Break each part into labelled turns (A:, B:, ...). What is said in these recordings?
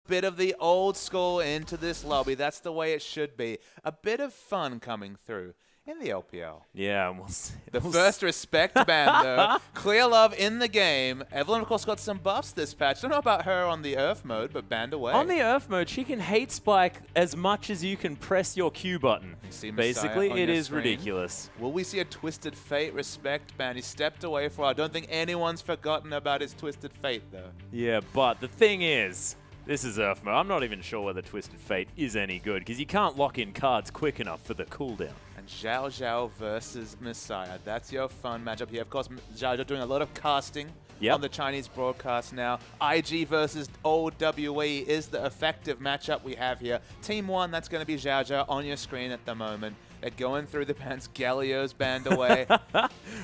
A: bit of the old school into this lobby. That's the way it should be. A bit of fun coming through in the LPL.
B: Yeah, we'll see.
A: The first respect ban, though. Clear Love in the game. Evelyn, of course, got some buffs this patch. Don't know about her on the Earth mode, but banned away.
B: On the Earth mode, she can hate spike as much as you can press your Q button. Basically, it is ridiculous.
A: Will we see a Twisted Fate respect ban? He stepped away for a while. I don't think anyone's forgotten about his Twisted Fate, though.
B: Yeah, but the thing is, this is Earth mode. I'm not even sure whether Twisted Fate is any good, because you can't lock in cards quick enough for the cooldown.
A: And Zhao Zhao versus Messiah. That's your fun matchup here. Of course, Zhao Zhao doing a lot of casting on the Chinese broadcast now. IG versus Old WE is the effective matchup we have here. Team 1, that's going to be Zhao Zhao on your screen at the moment. They're going through the pants. Galio's banned away.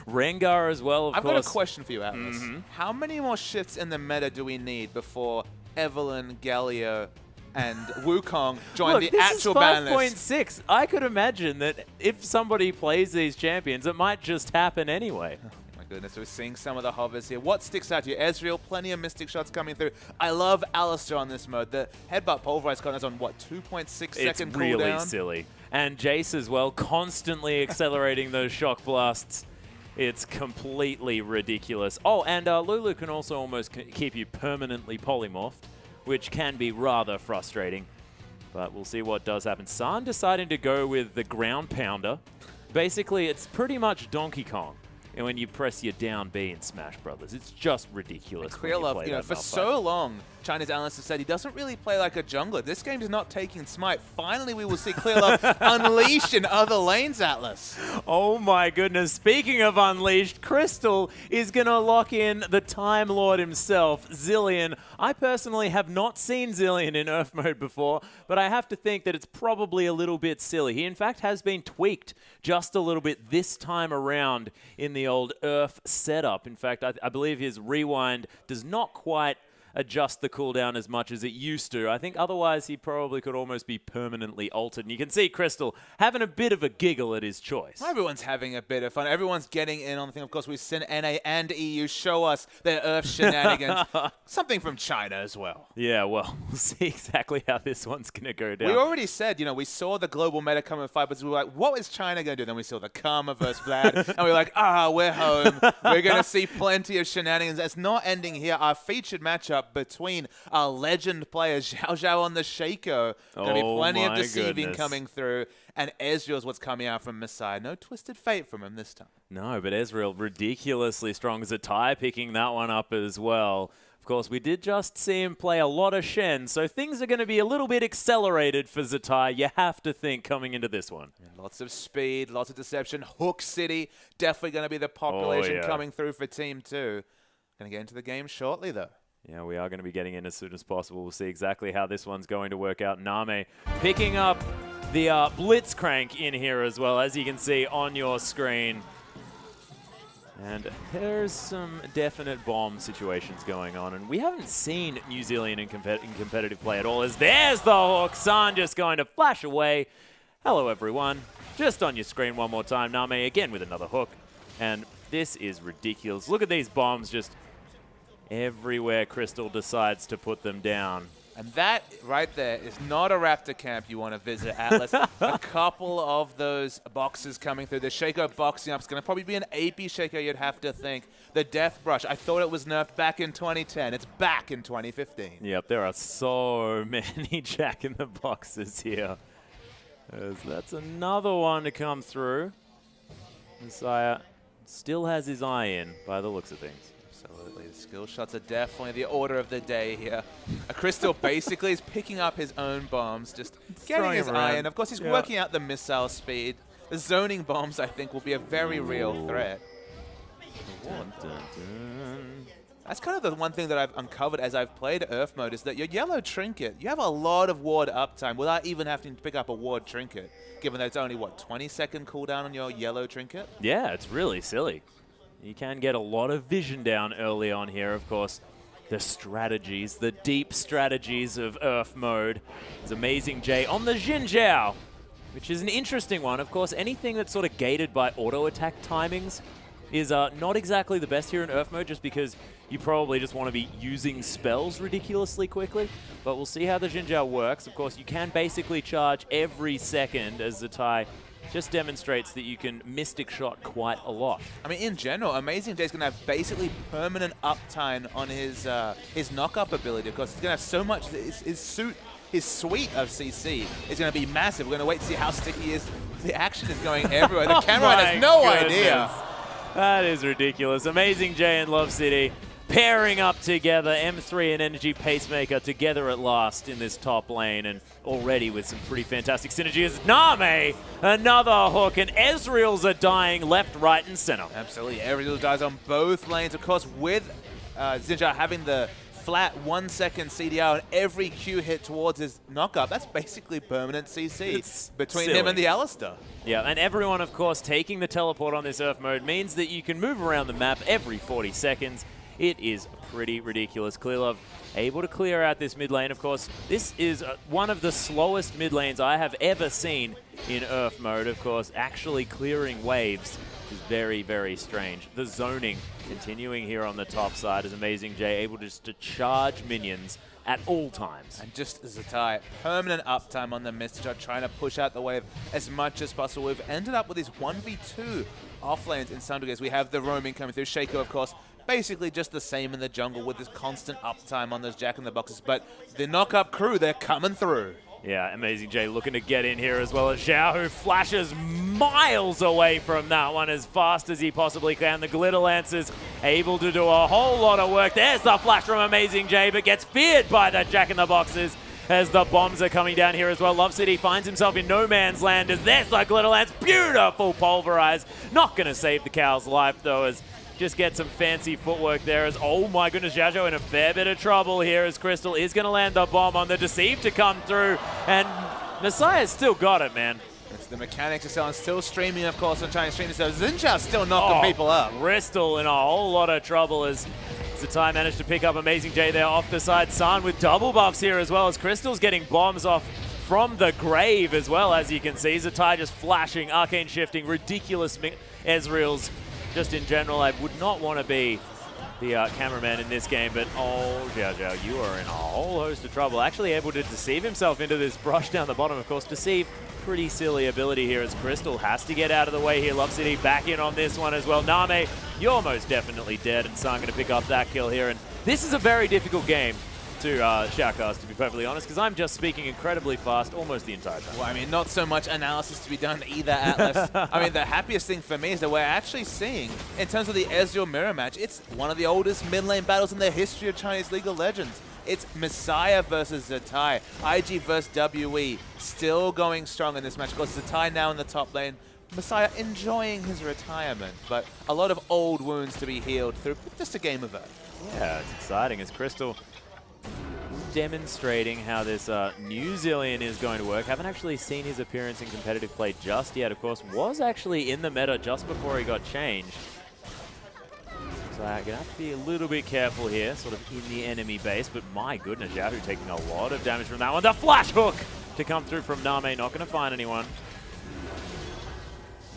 B: Rengar as well, of course.
A: I've got a question for you, Atlas. How many more shifts in the meta do we need before Evelyn, Galio, and Wukong join the actual ban list?
B: This is 5.6. I could imagine that if somebody plays these champions, it might just happen anyway.
A: Oh my goodness, we're seeing some of the hovers here. What sticks out to you? Ezreal, plenty of Mystic shots coming through. I love Alistar on this mode. The Headbutt Pulverize card is on, what, 2.6 second cooldown?
B: It's really silly. And Jace as well, constantly accelerating those shock blasts. It's completely ridiculous. Oh, and Lulu can also almost keep you permanently polymorphed, which can be rather frustrating. But we'll see what does happen. San deciding to go with the ground pounder. Basically, it's pretty much Donkey Kong. And when you press your down B in Smash Brothers, it's just ridiculous.
A: Clear Love, for so long, Chinese analysts have said he doesn't really play like a jungler. This game is not taking Smite. Finally, we will see Clear Love unleashed in other lanes, Atlas.
B: Oh my goodness. Speaking of unleashed, Crystal is going to lock in the Time Lord himself, Zilean. I personally have not seen Zilean in Earth mode before, but I have to think that it's probably a little bit silly. He, in fact, has been tweaked just a little bit this time around in the old Earth setup. In fact, I believe his rewind does not quite adjust the cooldown as much as it used to. I think otherwise he probably could almost be permanently altered. And you can see Crystal having a bit of a giggle at his choice.
A: Everyone's having a bit of fun. Everyone's getting in on the thing. Of course, we've seen NA and EU show us their Earth shenanigans. Something from China as well.
B: Yeah, well, we'll see exactly how this one's going to go down.
A: We already said, we saw the global meta come in fight, but we were like, what is China going to do? Then we saw the Karma versus Vlad, and we were like, we're home. We're going to see plenty of shenanigans. It's not ending here. Our featured matchup between our legend players, Zhao Zhao on the Shaco. Going to be plenty of deceiving coming through. And Ezreal's what's coming out from Messiah. No Twisted Fate from him this time.
B: No, but Ezreal ridiculously strong. Zatai picking that one up as well. Of course, we did just see him play a lot of Shen, so things are going to be a little bit accelerated for Zatai, you have to think, coming into this one.
A: And lots of speed, lots of deception. Hook City, definitely going to be the population coming through for Team 2. Going to get into the game shortly, though.
B: Yeah, we are going to be getting in as soon as possible. We'll see exactly how this one's going to work out. Name picking up the Blitzcrank in here as well, as you can see on your screen. And there's some definite bomb situations going on. And we haven't seen New Zealand in competitive play at all. As there's the hook. San just going to flash away. Hello, everyone. Just on your screen one more time. Name again with another hook. And this is ridiculous. Look at these bombs just everywhere Crystal decides to put them down.
A: And that right there is not a Raptor camp you want to visit, Atlas. A couple of those boxes coming through. The Shaco boxing up is going to probably be an AP Shaco, you'd have to think. The Death Brush, I thought it was nerfed back in 2010. It's back in 2015.
B: Yep, there are so many Jack-in-the-Boxes here. That's another one to come through. Messiah still has his eye in, by the looks of things.
A: Absolutely. The skill shots are definitely the order of the day here. Crystal basically is picking up his own bombs, just getting his eye in. Of course, he's working out the missile speed. The zoning bombs, I think, will be a very real threat. Dun, dun, dun. That's kind of the one thing that I've uncovered as I've played Earth mode is that your yellow trinket, you have a lot of ward uptime without even having to pick up a ward trinket, given that it's only, what, 20-second cooldown on your yellow trinket?
B: Yeah, it's really silly. You can get a lot of vision down early on here, of course. The strategies, the deep strategies of Earth mode. It's Amazing J on the Xin Zhao, which is an interesting one. Of course, anything that's sort of gated by auto attack timings is not exactly the best here in URF mode, just because you probably just want to be using spells ridiculously quickly. But we'll see how the Xin Zhao works. Of course, you can basically charge every second, as Zatai just demonstrates that you can Mystic Shot quite a lot.
A: I mean, in general, Amazing Jay's going to have basically permanent uptime on his knock-up ability. Of course, he's going to have so much, his suite of CC is going to be massive. We're going to wait to see how sticky he is. The action is going everywhere. The camera has no idea.
B: That is ridiculous. Amazing Jay and Love City pairing up together. M3 and Energy Pacemaker together at last in this top lane, and already with some pretty fantastic synergy as Name, another hook, and Ezreal's are dying left, right, and center.
A: Absolutely. Ezreal dies on both lanes. Of course, with Xin Zhao having the flat 1 second CDR and every Q hit towards his knockup, that's basically permanent CC between him and the Alistar.
B: Yeah, and everyone, of course, taking the teleport on this URF mode means that you can move around the map every 40 seconds. It is pretty ridiculous. Clearlove able to clear out this mid lane. Of course, this is one of the slowest mid lanes I have ever seen in URF mode. Of course, actually clearing waves is very, very strange. The zoning continuing here on the top side is Amazing Jay, able just to charge minions at all times.
A: And just Zatai, permanent uptime on the Mystic Shot, trying to push out the wave as much as possible. We've ended up with these 1v2 off lanes in some degrees. We have the roaming coming through. Shaco, of course, basically just the same in the jungle with this constant uptime on those Jack-in-the-Boxes. But the knock-up crew, they're coming through.
B: Yeah, Amazing Jay looking to get in here as well as Zhao, who flashes miles away from that one as fast as he possibly can. The Glitter Lancers able to do a whole lot of work. There's the flash from Amazing Jay, but gets feared by the Jack-in-the-Boxes as the bombs are coming down here as well. Love City finds himself in no man's land as there's the Glitter Lance. Beautiful pulverize. Not going to save the cow's life, though, as just get some fancy footwork there as, oh my goodness, Zhao Zhao in a fair bit of trouble here as Crystal is going to land the bomb on the Deceive to come through, and Messiah's still got it, man.
A: It's the mechanics of selling, still streaming, of course, and trying to stream this. So Xin Zhao's still knocking people up.
B: Crystal in a whole lot of trouble as Zatai managed to pick up Amazing Jay there off the side. San with double buffs here as well as Crystal's getting bombs off from the grave as well, as you can see. Zatai just flashing, arcane shifting, ridiculous Ezreal's. Just in general, I would not want to be the cameraman in this game, but oh, Zhao Zhao, you are in a whole host of trouble. Actually able to deceive himself into this brush down the bottom. Of course, Deceive, pretty silly ability here as Crystal has to get out of the way here. Love City back in on this one as well. Name, you're most definitely dead, and San going to pick up that kill here. And this is a very difficult game to shoutcast, to be perfectly honest, because I'm just speaking incredibly fast almost the entire time.
A: Well, I mean, not so much analysis to be done either, Atlas. I mean, the happiest thing for me is that we're actually seeing, in terms of the Ezreal mirror match, it's one of the oldest mid lane battles in the history of Chinese League of Legends. It's Messiah versus Zatai, IG versus WE, still going strong in this match. Of course, Zatai now in the top lane, Messiah enjoying his retirement, but a lot of old wounds to be healed through just a game of Earth.
B: Yeah, it's exciting as Crystal demonstrating how this New Zealand is going to work. Haven't actually seen his appearance in competitive play just yet. Of course, was actually in the meta just before he got changed. So I'm going to have to be a little bit careful here, sort of in the enemy base. But my goodness, Yahoo taking a lot of damage from that one. The flash hook to come through from Name. Not going to find anyone,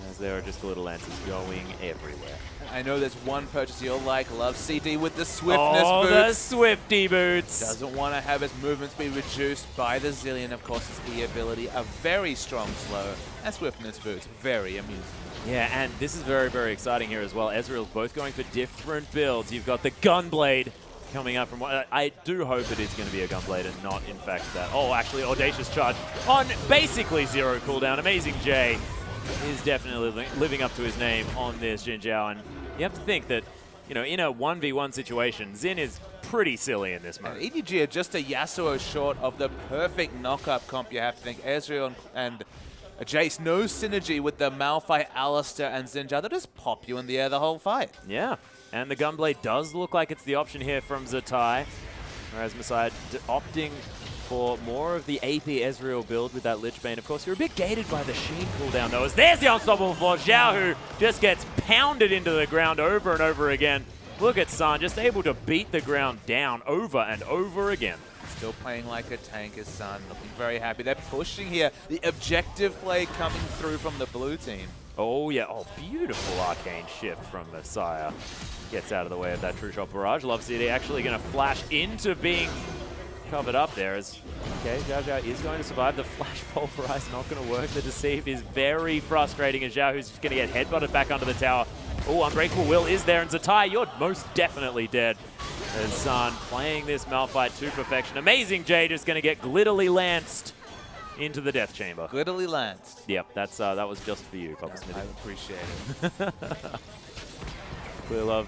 B: as there are just Glitter Lances going everywhere.
A: I know there's one purchase you'll like. Love CD with the swiftness boots.
B: Oh, the Swifty boots.
A: Doesn't want to have his movements be reduced by the Zillion. Of course, his E ability, a very strong slow, and swiftness boots, very amusing.
B: Yeah, and this is very, very exciting here as well. Ezreal's both going for different builds. You've got the Gunblade coming up from what I do hope it is going to be a Gunblade and not, in fact, that. Oh, actually, Audacious Charge on basically 0 cooldown. Amazing Jay is definitely living up to his name on this Xin Zhao, and you have to think that, you know, in a 1v1 situation, Xin is pretty silly in this mode.
A: And EDG are just a Yasuo short of the perfect knock-up comp, you have to think. Ezreal and Jace, no synergy with the Malphite, Alistar, and Xin Zhao. They'll just pop you in the air the whole fight.
B: Yeah, and the Gunblade does look like it's the option here from Zatai, whereas Messiah opting for more of the AP Ezreal build with that Lich Bane. Of course, you're a bit gated by the Sheen cooldown, though, as there's the unstoppable force. Zhao, who just gets pounded into the ground over and over again. Look at San, just able to beat the ground down over and over again.
A: still playing like a tank. His son looking very happy. They're pushing here. The objective play coming through from the blue team.
B: Oh, yeah. Oh, beautiful arcane shift from Messiah. Gets out of the way of that True Shot Barrage. Love City actually going to flash into being covered up there. As okay, Xiao Xiao is going to survive. The Flash Pulverize not going to work. The Deceive is very frustrating as Xiao, who's just going to get headbutted back under the tower. Oh, Unbreakable Will is there, and Zatai, you're most definitely dead. As San playing this Malphite to perfection. Amazing J just going to get glitterly lanced into the death chamber.
A: Glitterly lanced.
B: Yep, that's that was just for you, Papa Smithy.
A: I appreciate it.
B: Clear Love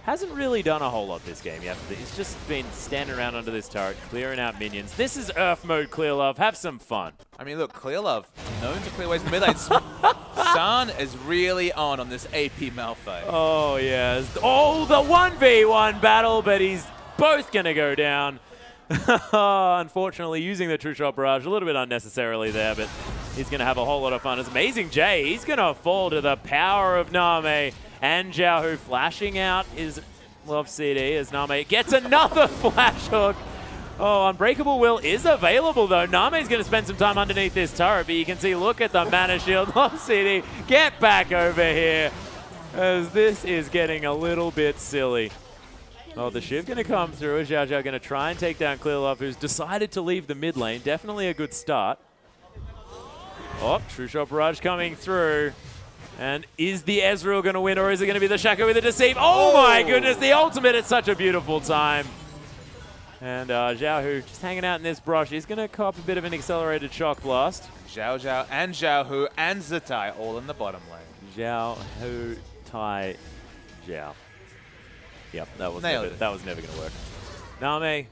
B: hasn't really done a whole lot this game yet. He's just been standing around under this turret, clearing out minions. This is URF mode, Clear Love. Have some fun.
A: I mean, look, Clear Love, known to clear ways in mid lane. San is really on this AP Malphite.
B: Oh, yes. Oh, the 1v1 battle, but he's both going to go down. Unfortunately, using the True Shot Barrage a little bit unnecessarily there, but he's going to have a whole lot of fun. It's Amazing J. He's going to fall to the power of Name. And Xiao, who flashing out is Love CD as Name gets another flash hook. Oh, Unbreakable Will is available, though. Name's going to spend some time underneath this turret, but you can see, look at the mana shield. Love CD, get back over here, as this is getting a little bit silly. Oh, the Shiv going to come through. Xiao Xiao going to try and take down Clear Love, who's decided to leave the mid lane. Definitely a good start. Oh, True Shot Barrage coming through. And is the Ezreal going to win, or is it going to be the Shaco with the Deceive? Oh my goodness, the ultimate at such a beautiful time. And Xiao, who just hanging out in this brush, is going to cop a bit of an accelerated shock blast.
A: Xiao Xiao and Xiao Hu and Zatai all in the bottom lane.
B: Xiao Hu Tai Xiao. Yep, that was never going to work. Name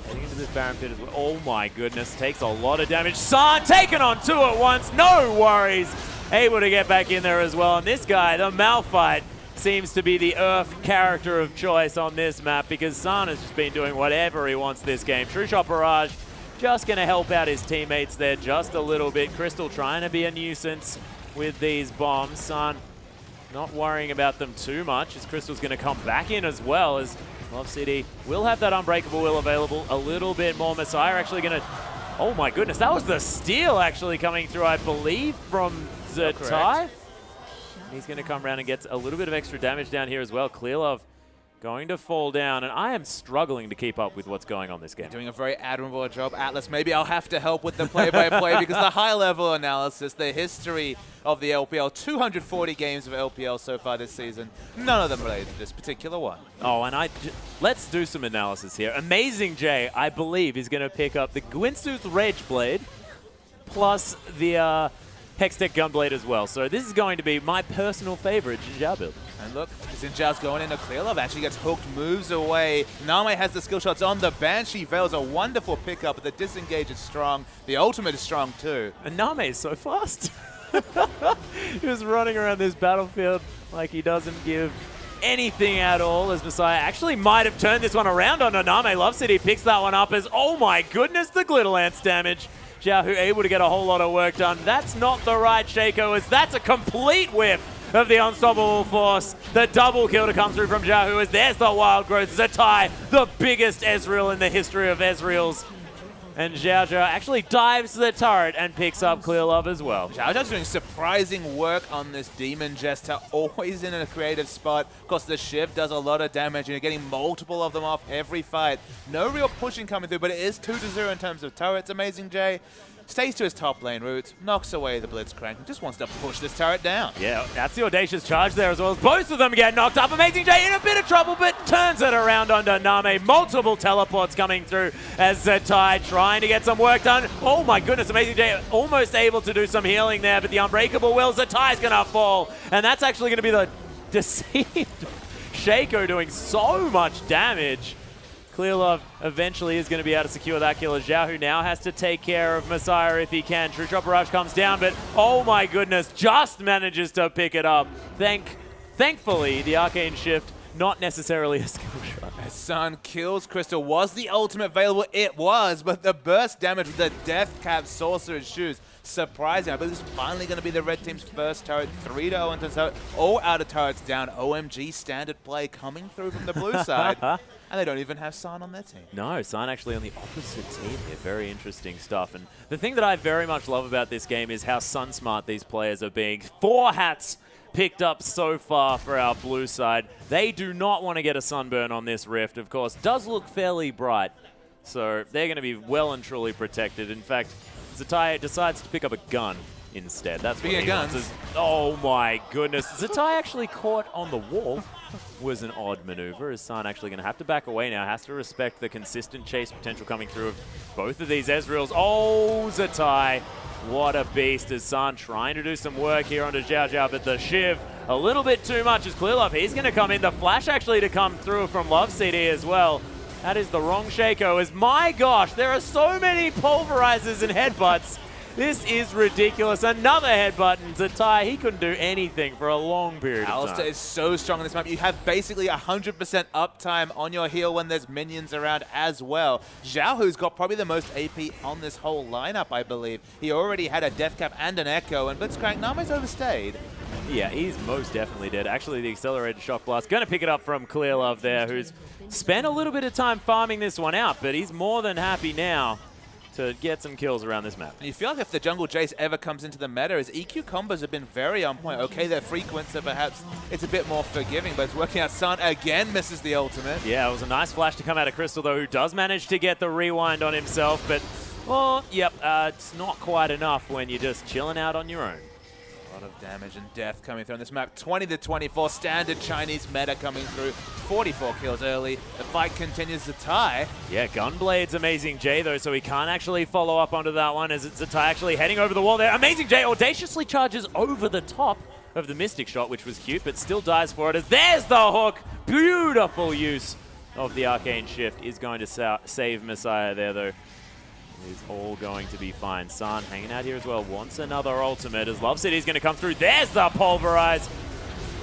B: heading into this Baron Pit as well. Oh my goodness, takes a lot of damage. San taken on two at once, no worries. Able to get back in there as well. And this guy, the Malphite, seems to be the URF character of choice on this map because San has just been doing whatever he wants this game. True Shot Barrage just going to help out his teammates there just a little bit. Crystal trying to be a nuisance with these bombs. San not worrying about them too much as Crystal's going to come back in as well, as Love City will have that Unbreakable Will available a little bit more. Messiah actually going to... Oh my goodness, that was the steal actually coming through, I believe, from Zatai. He's going to come around and get a little bit of extra damage down here as well. Clear Love going to fall down, and I am struggling to keep up with what's going on this game.
A: Doing a very admirable job. Atlas, maybe I'll have to help with the play-by-play because the high-level analysis, the history of the LPL, 240 games of LPL so far this season, none of them related to this particular one.
B: Oh, and let's do some analysis here. Amazing J, I believe, is going to pick up the Gwynstooth Rage Blade plus the Hextech Gunblade as well. So this is going to be my personal favorite Jin Zhao build.
A: And look, Jin Zhao's going into Clear Love, actually gets hooked, moves away. Name has the skill shots on the Banshee Veil's a wonderful pickup, but the disengage is strong. The ultimate is strong too.
B: And Name is so fast. Just running around this battlefield like he doesn't give anything at all, as Messiah actually might have turned this one around on Name. Love City picks that one up as, oh my goodness, the Glitter Lance damage. Xiao Hu able to get a whole lot of work done. That's not the right Shaco, as that's a complete whiff of the Unstoppable Force. The double kill to come through from Xiao Hu, as there's the Wild Growth. Zatai, the biggest Ezreal in the history of Ezreals. And Xiao Xiao actually dives to the turret and picks up Clear Love as well.
A: Xiao Xiao's doing surprising work on this Demon Jester, always in a creative spot. Of course, the Shiv does a lot of damage, and you're getting multiple of them off every fight. No real pushing coming through, but it is 2-0 in terms of turrets. Amazing J stays to his top lane roots, knocks away the Blitzcrank, and just wants to push this turret down.
B: Yeah, that's the audacious charge there as well. Both of them get knocked up. Amazing J in a bit of trouble, but turns it around onto Name. Multiple teleports coming through as Zatai trying to get some work done. Oh my goodness, Amazing J almost able to do some healing there, but the Unbreakable Will, Zatai's going to fall. And that's actually going to be the deceived Shaco doing so much damage. Clear Love eventually is going to be able to secure that kill, as Xiao Hu now has to take care of Messiah if he can. True Shot Barrage comes down, but oh my goodness, just manages to pick it up. Thankfully, the Arcane Shift, not necessarily a skill shot.
A: Sun kills Crystal. Was the ultimate available? It was, but the burst damage with the Death Cap Sorcerer's Shoes. Surprising. I believe this is finally going to be the red team's first turret. 3-0 into turret. All out of turrets down. OMG standard play coming through from the blue side. And they don't even have San on their team.
B: No, San actually on the opposite team here. Very interesting stuff. And the thing that I very much love about this game is how sun smart these players are being. 4 hats picked up so far for our blue side. They do not want to get a sunburn on this Rift, of course. Does look fairly bright, so they're going to be well and truly protected. In fact, Zatai decides to pick up a gun instead. That's what he wants. Oh my goodness. Zatai actually caught on the wall. Was an odd maneuver, as San actually going to have to back away now. Has to respect the consistent chase potential coming through of both of these Ezreals. Oh, Zatai. What a beast, as San trying to do some work here onto Xiao Xiao, but the Shiv a little bit too much as Clearlove. He's going to come in. The flash actually to come through from Love CD as well. That is the wrong Shaco, as my gosh, there are so many pulverizers and headbutts. This is ridiculous. Another headbutt, and Zatai, he couldn't do anything for a long period of time.
A: Alistair is so strong on this map. You have basically 100% uptime on your heal when there's minions around as well. Xiao, who's got probably the most AP on this whole lineup, I believe. He already had a Death Cap and an Echo, and Blitzcrank Name's overstayed.
B: Yeah, he's most definitely dead. Actually, the accelerated shock blast going to pick it up from Clearlove there, who's spent a little bit of time farming this one out, but he's more than happy now to get some kills around this map.
A: And you feel like if the jungle Jace ever comes into the meta, his EQ combos have been very on point. Okay, they're frequent, so perhaps it's a bit more forgiving, but it's working out. Sun again misses the ultimate.
B: Yeah, it was a nice flash to come out of Crystal, though, who does manage to get the rewind on himself, but, well, yep, it's not quite enough when you're just chilling out on your own.
A: A lot of damage and death coming through on this map. 20-24, standard Chinese meta coming through. 44 kills early. The fight continues to tie.
B: Yeah, Gunblade's Amazing J, though, so he can't actually follow up onto that one, as it's Zatai actually heading over the wall there. Amazing J audaciously charges over the top of the Mystic Shot, which was cute, but still dies for it, as there's the hook. Beautiful use of the Arcane Shift is going to save Messiah there, though. Is all going to be fine. San hanging out here as well. Wants another ultimate as Love City is going to come through. There's the Pulverize.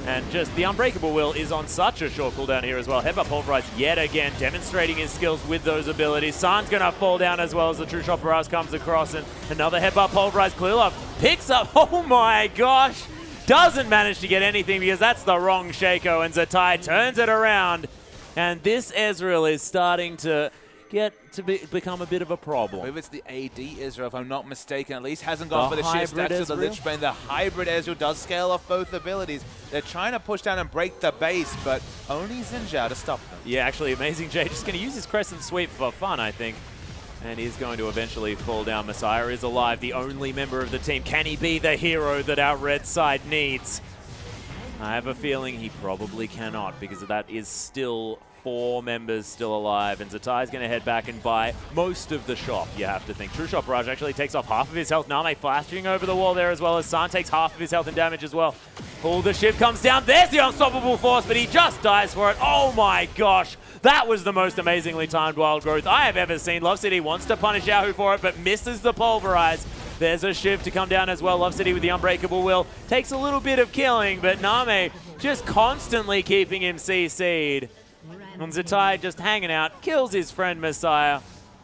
B: And just the Unbreakable Will is on such a short cooldown here as well. Headbutt Pulverize yet again, demonstrating his skills with those abilities. San's going to fall down as well as the True Shot Barrage comes across. And another Headbutt Pulverize. Clearlove picks up. Oh my gosh. Doesn't manage to get anything because that's the wrong Shaco. And Zatai turns it around. And this Ezreal is starting to become a bit of a problem.
A: I believe it's the AD Ezreal, if I'm not mistaken. At least hasn't gone for the sheer stacks of the Lich Bane. The hybrid Ezreal does scale off both abilities. They're trying to push down and break the base, but only Xin Zhao to stop them.
B: Yeah, actually, Amazing J just going to use his Crescent Sweep for fun, I think. And he's going to eventually fall down. Messiah is alive, the only member of the team. Can he be the hero that our red side needs? I have a feeling he probably cannot, because that is still 4 members still alive, and Zatai's going to head back and buy most of the shop, you have to think. True Shot Barrage actually takes off half of his health. Name flashing over the wall there, as well as San takes half of his health and damage as well. Oh, the Shiv comes down. There's the Unstoppable Force, but he just dies for it. Oh my gosh. That was the most amazingly timed Wild Growth I have ever seen. Love City wants to punish Yahoo for it, but misses the Pulverize. There's a Shiv to come down as well. Love City with the Unbreakable Will. Takes a little bit of killing, but Name just constantly keeping him CC'd. And Zatai just hanging out, kills his friend Messiah.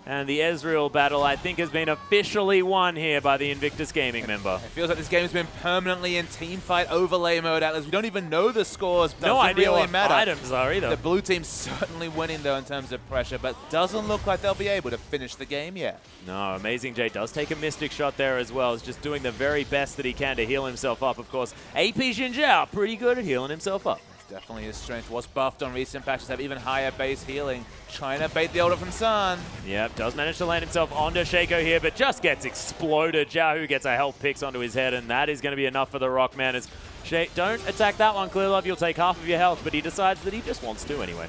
B: And the Ezreal battle, I think, has been officially won here by the Invictus Gaming member.
A: It feels like this game has been permanently in teamfight overlay mode, Atlas. We don't even know the scores.
B: No idea
A: really
B: what
A: matter.
B: items are either.
A: The blue team's certainly winning, though, in terms of pressure, but doesn't look like they'll be able to finish the game yet.
B: No, Amazing J does take a Mystic Shot there as well. He's just doing the very best that he can to heal himself up, of course. AP Xin Zhao, pretty good at healing himself up.
A: Definitely his strength was buffed on recent patches, have even higher base healing. Trying to bait the order from San.
B: Yep, does manage to land himself onto Shaco here, but just gets exploded. Xiao gets a health picks onto his head, and that is going to be enough for the Rockman. As don't attack that one, Clearlove, you'll take half of your health, but he decides that he just wants to anyway.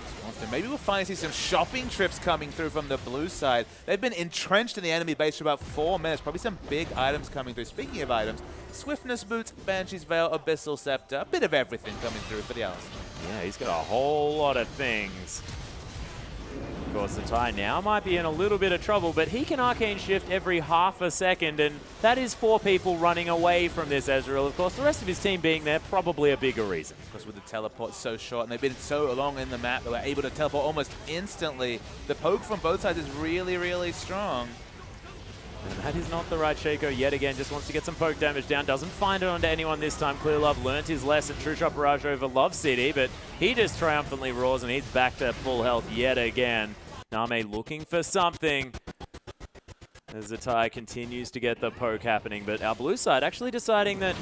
A: Maybe we'll finally see some shopping trips coming through from the blue side. They've been entrenched in the enemy base for about 4 minutes. Probably some big items coming through. Speaking of items, Swiftness Boots, Banshee's Veil, Abyssal Scepter, a bit of everything coming through for the Alistair.
B: Yeah, he's got a whole lot of things. course, Zatai now might be in a little bit of trouble, but he can arcane shift every half a second, and that is 4 people running away from this Ezreal. Of course, the rest of his team being there, probably a bigger reason.
A: Because with the teleport so short, and they've been so long in the map, they were able to teleport almost instantly. The poke from both sides is really, really strong.
B: And that is not the right Shaco yet again. Just wants to get some poke damage down. Doesn't find it onto anyone this time. Clear Love learnt his lesson. True Shot Barrage over Love City, but he just triumphantly roars and he's back to full health yet again. Name looking for something as Zatai continues to get the poke happening, but our blue side actually deciding that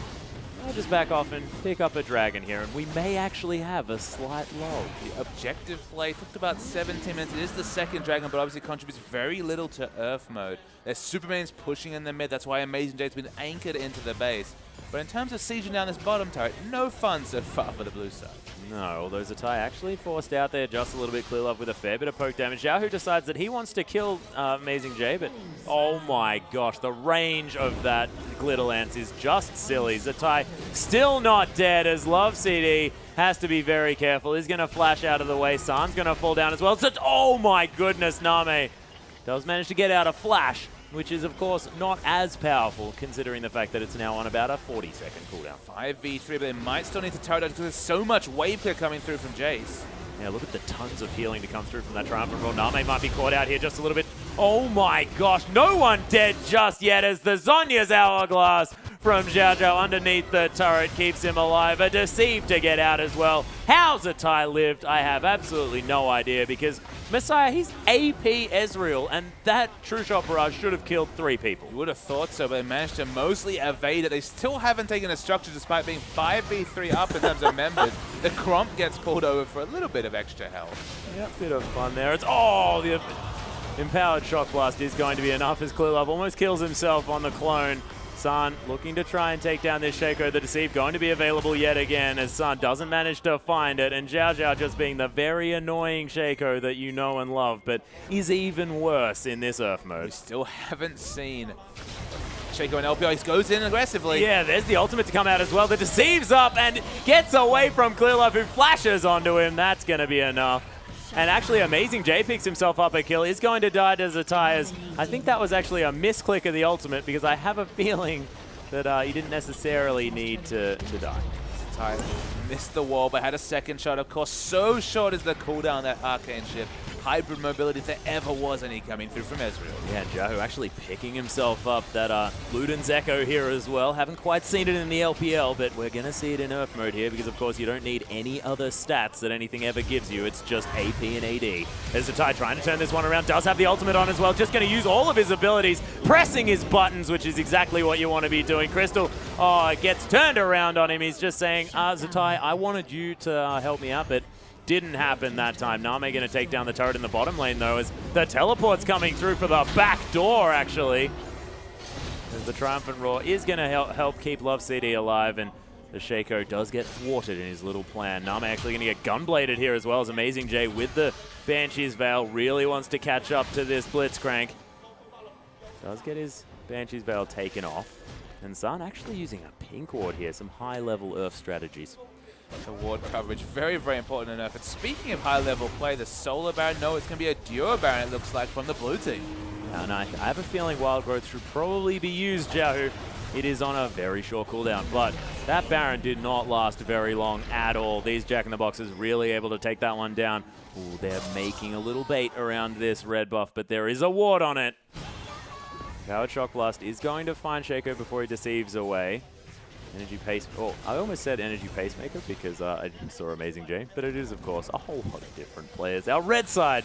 B: I'll just back off and pick up a dragon here, and we may actually have a slight lull.
A: The objective play took about 17 minutes. It is the second dragon, but obviously contributes very little to Earth mode. There's Superman's pushing in the mid. That's why Amazing J's been anchored into the base. But in terms of sieging down this bottom turret, no fun so far for the blue side.
B: No, although Zatai actually forced out there just a little bit. Clear Love with a fair bit of poke damage. Yahoo decides that he wants to kill Amazing J, but oh my gosh, the range of that Glitter Lance is just silly. Zatai still not dead as Love CD has to be very careful. He's going to flash out of the way. San's going to fall down as well. So, oh my goodness, Name does manage to get out a flash, which is, of course, not as powerful, considering the fact that it's now on about a 40-second cooldown.
A: 5v3, but they might still need to turret because there's so much wave clear coming through from Jace.
B: Yeah, look at the tons of healing to come through from that Triumphant Roar. Name might be caught out here just a little bit. Oh my gosh, no one dead just yet as the Zhonya's Hourglass from Zhao Zhao underneath the turret keeps him alive. A Deceive to get out as well. How Zatai lived, I have absolutely no idea, because Messiah, he's AP Ezreal, and that True Shot Barrage should have killed 3 people.
A: You would have thought so, but they managed to mostly evade it. They still haven't taken a structure despite being 5v3 up in terms of members. The Cromp gets pulled over for a little bit of extra health.
B: Yeah, bit of fun there. It's, oh, the Empowered Shock Blast is going to be enough as Clear Love almost kills himself on the clone. San looking to try and take down this Shaco. The Deceive going to be available yet again as San doesn't manage to find it. And Zhao Zhao just being the very annoying Shaco that you know and love, but is even worse in this Earth mode.
A: We still haven't seen Shaco and LPL. He goes in aggressively.
B: Yeah, there's the ultimate to come out as well. The Deceive's up and gets away from Clear Love, who flashes onto him. That's going to be enough. And actually, Amazing J picks himself up a kill. Is going to die to Zatai. I think that was actually a misclick of the ultimate, because I have a feeling that he didn't necessarily need to die.
A: Zatai missed the wall, but had a second shot. Of course, so short is the cooldown, that arcane shift. Hybrid mobility if there ever was any coming through from Ezreal.
B: Yeah, Jahu actually picking himself up that Luden's Echo here as well. Haven't quite seen it in the LPL, but we're going to see it in Earth mode here, because of course you don't need any other stats that anything ever gives you. It's just AP and AD. There's Zatai trying to turn this one around. Does have the ultimate on as well. Just going to use all of his abilities, pressing his buttons, which is exactly what you want to be doing. Crystal, oh, it gets turned around on him. He's just saying, Zatai, I wanted you to help me out, but didn't happen that time. Name going to take down the turret in the bottom lane, though, as the teleport's coming through for the back door, actually. As the Triumphant Roar is going to help keep Love CD alive, and the Shaco does get thwarted in his little plan. Name actually going to get gunbladed here as well, as Amazing J with the Banshee's Veil really wants to catch up to this Blitzcrank. Does get his Banshee's Veil taken off. And San actually using a pink ward here, some high-level Earth strategies.
A: The ward coverage, very, very important enough. And speaking of high-level play, the Solar Baron, no, it's going to be a Duo Baron, it looks like, from the blue team.
B: And I have a feeling Wild Growth should probably be used, Jahu. It is on a very short cooldown, but that Baron did not last very long at all. These Jack-in-the-Boxes really able to take that one down. Ooh, they're making a little bait around this red buff, but there is a ward on it. Powered Shock Blast is going to find Shaco before he deceives away. Energy Pace... Oh, I almost said Energy Pacemaker because I saw Amazing J, but it is, of course, a whole lot of different players. Our red side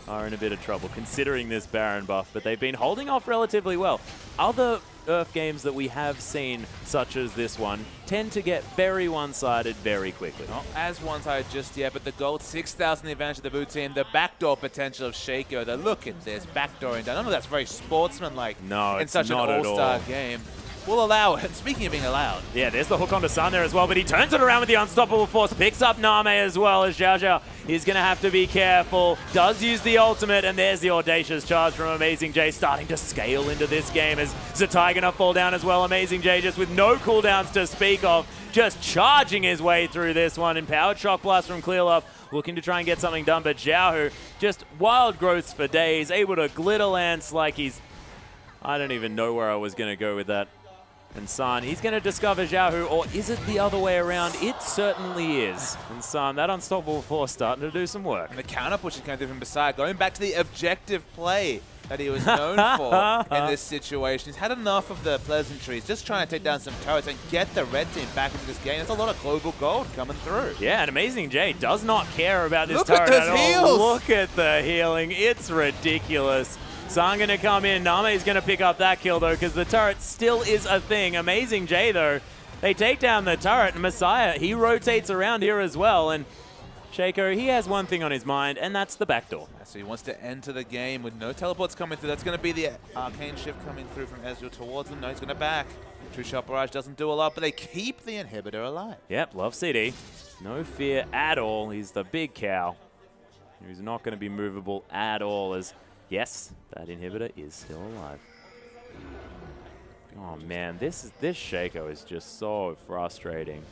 B: are in a bit of trouble considering this Baron buff, but they've been holding off relatively well. Other Earth games that we have seen, such as this one, tend to get very one-sided very quickly.
A: Not as one-sided just yet, but the gold 6,000 the advantage of the blue team, the backdoor potential of Shaco. The look at this backdooring down. I don't know, that's very sportsmanlike
B: no,
A: in such an all-star game. We'll allow it. Speaking of being allowed.
B: Yeah, there's the hook onto Sun there as well, but he turns it around with the unstoppable force, picks up Name as well as Xiao Xiao. He's going to have to be careful, does use the ultimate, and there's the audacious charge from Amazing J starting to scale into this game as Zatai going to fall down as well. Amazing J just with no cooldowns to speak of, just charging his way through this one. Empowered Shock Blast from Clearlove, looking to try and get something done, but Xiao, just wild growths for days, able to glitter lance like he's... I don't even know where I was going to go with that. And San, he's going to discover Xiaohu, or is it the other way around? It certainly is. And San, that unstoppable force starting to do some work.
A: And the counter push is coming through from Messiah, going back to the objective play that he was known for in this situation. He's had enough of the pleasantries, just trying to take down some turrets and get the red team back into this game. There's a lot of global gold coming through.
B: Yeah, and Amazing J does not care about this
A: Look
B: turret
A: at those
B: at all.
A: heals.
B: Look at the healing. It's ridiculous. San going to come in. Name's going to pick up that kill, though, because the turret still is a thing. Amazing J, though, they take down the turret. And Messiah, he rotates around here as well. And Shaco, he has one thing on his mind, and that's the backdoor.
A: So he wants to enter the game with no teleports coming through. That's going to be the arcane shift coming through from Ezreal towards him. No, he's going to back. True Shot Barrage doesn't do a lot, but they keep the inhibitor alive.
B: Yep, love CD. No fear at all. He's the big cow. He's not going to be movable at all as... Yes, that inhibitor is still alive. Oh man, this Shaco is just so frustrating.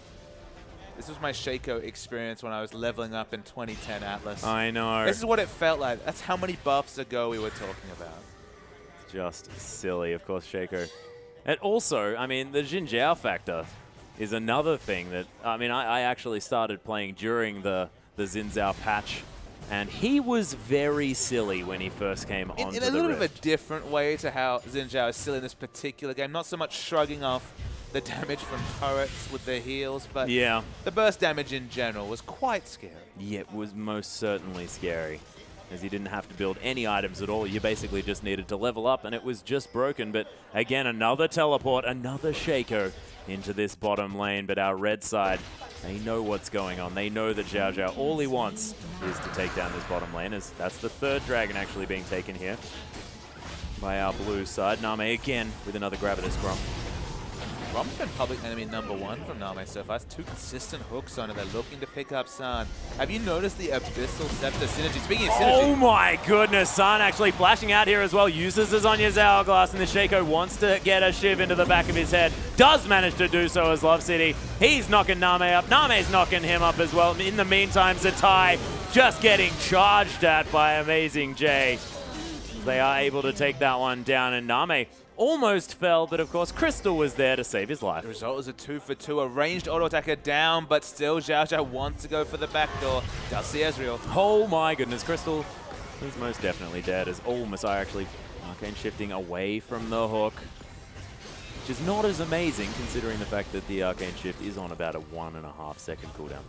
A: This was my Shaco experience when I was leveling up in 2010 Atlas.
B: I know.
A: This is what it felt like. That's how many buffs ago we were talking about.
B: Just silly, of course, Shaco. And also, I mean, the Jin Zhao factor is another thing that, I mean, I actually started playing during the Xin Zhao patch. And he was very silly when he first came onto the Rift.
A: In a little bit of a different way to how Xin Zhao is silly in this particular game. Not so much shrugging off the damage from turrets with their heals, but
B: yeah,
A: the burst damage in general was quite scary.
B: Yeah, it was most certainly scary, as he didn't have to build any items at all. You basically just needed to level up, and it was just broken. But again, another teleport, another Shaco into this bottom lane. But our red side, they know what's going on. They know that Xiao Xiao, all he wants is to take down this bottom lane. As that's the third dragon actually being taken here by our blue side. Name again with another grab at his Grom.
A: Grom's been public enemy #1 from Name so far. That's 2 consistent hooks on it. They're looking to pick up San. Have you noticed the Abyssal Scepter synergy? Speaking of synergy.
B: Oh my goodness, San actually flashing out here as well. Uses Azonya's Hourglass, and the Shaco wants to get a shiv into the back of his head. Does manage to do so as Love City. He's knocking Name up. Name's knocking him up as well. In the meantime, Zatai just getting charged at by Amazing J. They are able to take that one down, and Name almost fell, but of course Crystal was there to save his life.
A: The result is a 2-for-2. A ranged auto attacker down, but still Xiao Xiao wants to go for the backdoor. Does see Ezreal.
B: Oh my goodness, Crystal is most definitely dead as Messiah actually arcane shifting away from the hook, which is not as amazing considering the fact that the arcane shift is on about a 1.5 second cooldown.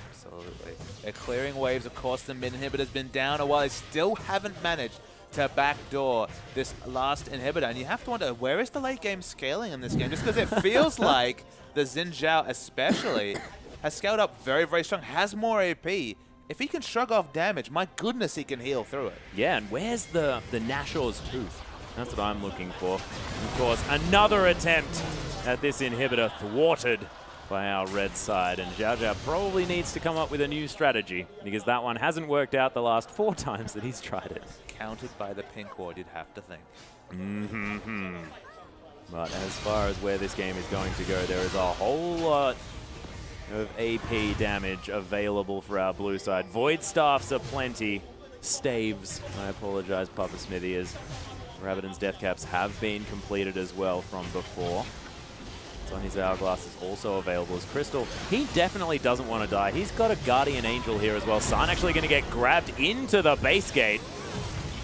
A: Absolutely. They're clearing waves. Of course, the mid inhibitor's been down a while. They still haven't managed to backdoor this last inhibitor. And you have to wonder, where is the late game scaling in this game? Just because it feels like the Xin Zhao especially has scaled up very, very strong, has more AP. If he can shrug off damage, my goodness, he can heal through it.
B: Yeah, and where's the Nashor's Tooth? That's what I'm looking for. Of course, another attempt at this inhibitor thwarted by our red side, and Xiao Xiao probably needs to come up with a new strategy because that one hasn't worked out the last 4 times that he's tried it.
A: Countered by the pink ward, you'd have to think.
B: But as far as where this game is going to go, there is a whole lot of AP damage available for our blue side. Void Staffs are plenty. Staves, I apologize, Papa Smithy, as Rabadon's Death Caps have been completed as well from before. Sonny's Hourglass is also available as Crystal. He definitely doesn't want to die. He's got a Guardian Angel here as well. San actually going to get grabbed into the base gate.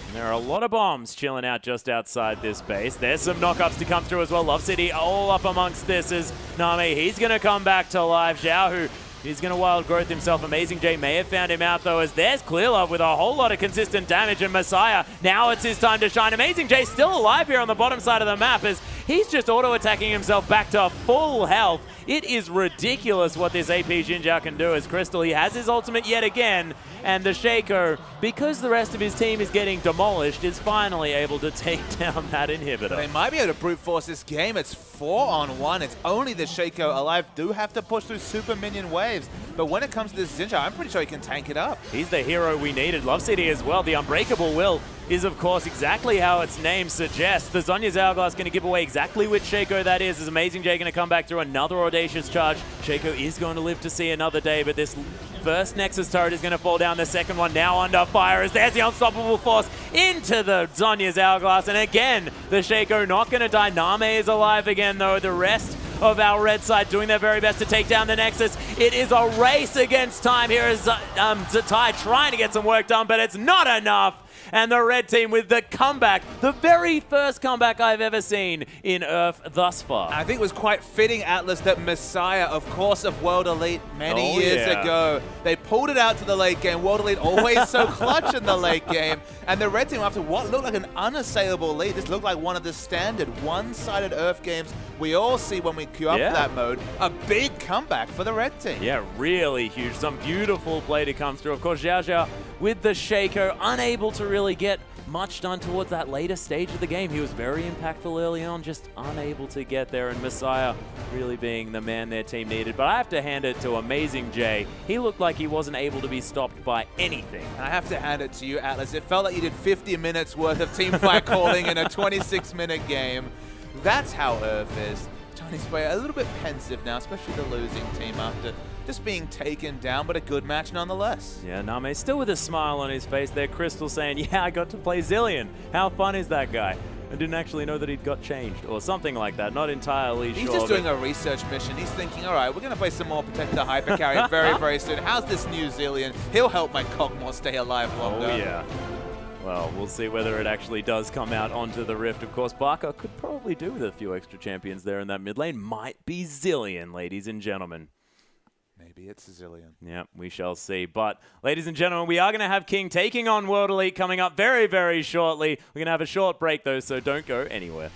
B: And there are a lot of bombs chilling out just outside this base. There's some knockups to come through as well. Love City all up amongst this as Name. He's going to come back to life. Xiao, who he's going to wild growth himself. Amazing J may have found him out, though, as there's Clearlove with a whole lot of consistent damage. And Messiah, now it's his time to shine. Amazing J still alive here on the bottom side of the map as He's just auto-attacking himself back to full health. It is ridiculous what this AP Xin Zhao can do as Crystal. He has his ultimate yet again, and the Shaco, because the rest of his team is getting demolished, is finally able to take down that inhibitor.
A: They might be able to brute force this game. It's 4-on-1. It's only the Shaco alive. Do have to push through super minion waves. But when it comes to this Xin Zhao, I'm pretty sure he can tank it up.
B: He's the hero we needed. Love City as well. The Unbreakable Will is, of course, exactly how its name suggests. The Zhonya's Hourglass going to give away exactly which Shaco that is. Is Amazing J going to come back through another audacious charge? Shaco is going to live to see another day, but this first Nexus turret is going to fall down. The second one now under fire as there's the Unstoppable Force into the Zhonya's Hourglass. And again, the Shaco not going to die. Name is alive again, though. The rest of our red side doing their very best to take down the Nexus. It is a race against time here as Zatai trying to get some work done, but it's not enough. And the red team with the comeback, the very first comeback I've ever seen in URF thus far.
A: I think it was quite fitting, Atlas, that Messiah, of course, of World Elite many years ago, they pulled it out to the late game. World Elite always so clutch in the late game. And the red team, after what looked like an unassailable lead, this looked like one of the standard one-sided URF games we all see when we queue up for that mode. A big comeback for the red team.
B: Yeah, really huge. Some beautiful play to come through. Of course, Xiao Xiao with the Shaco, unable to really get much done towards that later stage of the game. He was very impactful early on, just unable to get there, and Messiah really being the man their team needed. But I have to hand it to Amazing J. He looked like he wasn't able to be stopped by anything.
A: And I have to hand it to you, Atlas. It felt like you did 50 minutes worth of team fight calling in a 26-minute game. That's how URF is. Chinese player a little bit pensive now, especially the losing team after just being taken down, but a good match nonetheless.
B: Yeah, Name still with a smile on his face there. Crystal saying, yeah, I got to play Zillion. How fun is that guy? I didn't actually know that he'd got changed or something like that. Not entirely sure.
A: He's just doing a research mission. He's thinking, all right, we're going to play some more Protect the Hypercarry very, very soon. How's this new Zillion? He'll help my Cogmore stay alive longer.
B: Oh, yeah. Well, we'll see whether it actually does come out onto the Rift. Of course, Barker could probably do with a few extra champions there in that mid lane. Might be Zillion, ladies and gentlemen.
A: Maybe it's a Zillion.
B: Yeah, we shall see. But, ladies and gentlemen, we are going to have King taking on World Elite coming up very, very shortly. We're going to have a short break, though, so don't go anywhere.